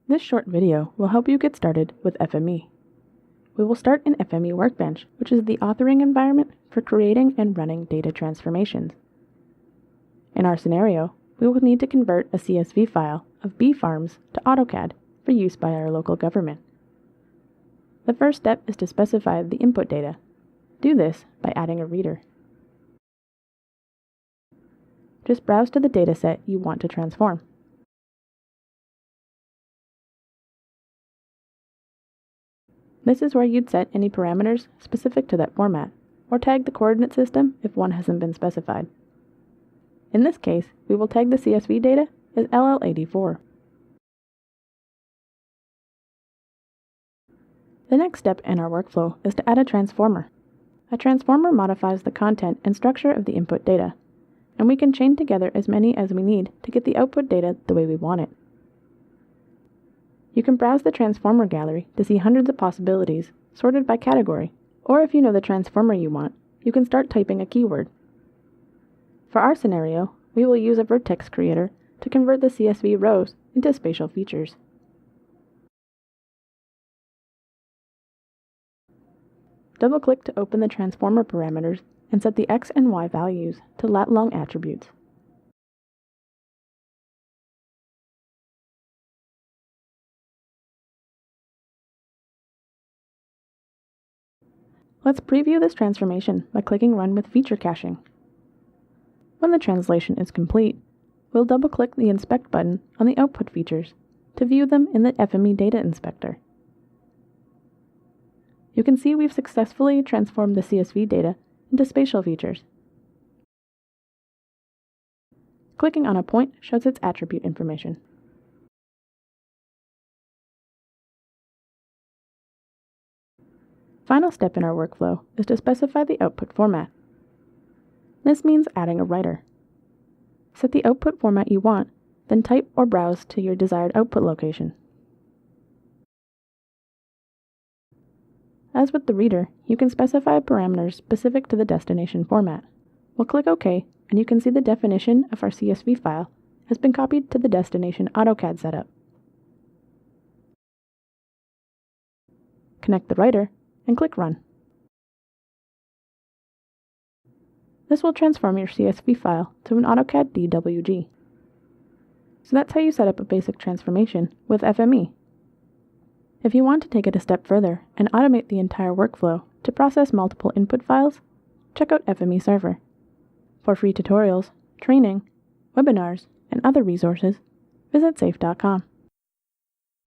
This short video will help you get started with FME. We will start in FME Workbench, which is the authoring environment for creating and running data transformations. In our scenario, we will need to convert a CSV file of bee farms to AutoCAD for use by our local government. The first step is to specify the input data. Do this by adding a reader. Just browse to the dataset you want to transform. This is where you'd set any parameters specific to that format, or tag the coordinate system if one hasn't been specified. In this case, we will tag the CSV data as LL84. The next step in our workflow is to add a transformer. A transformer modifies the content and structure of the input data, and we can chain together as many as we need to get the output data the way we want it. You can browse the transformer gallery to see hundreds of possibilities sorted by category, or if you know the transformer you want, you can start typing a keyword. For our scenario, we will use a vertex creator to convert the CSV rows into spatial features. Double-click to open the transformer parameters and set the X and Y values to lat-long attributes. Let's preview this transformation by clicking Run with Feature Caching. When the translation is complete, we'll double-click the Inspect button on the output features to view them in the FME Data Inspector. You can see we've successfully transformed the CSV data into spatial features. Clicking on a point shows its attribute information. Final step in our workflow is to specify the output format. This means adding a writer. Set the output format you want, then type or browse to your desired output location. As with the reader, you can specify parameters specific to the destination format. We'll click OK, and you can see the definition of our CSV file has been copied to the destination AutoCAD setup. Connect the writer and click Run. This will transform your CSV file to an AutoCAD DWG. So that's how you set up a basic transformation with FME. If you want to take it a step further and automate the entire workflow to process multiple input files, check out FME Server. For free tutorials, training, webinars, and other resources, visit safe.com.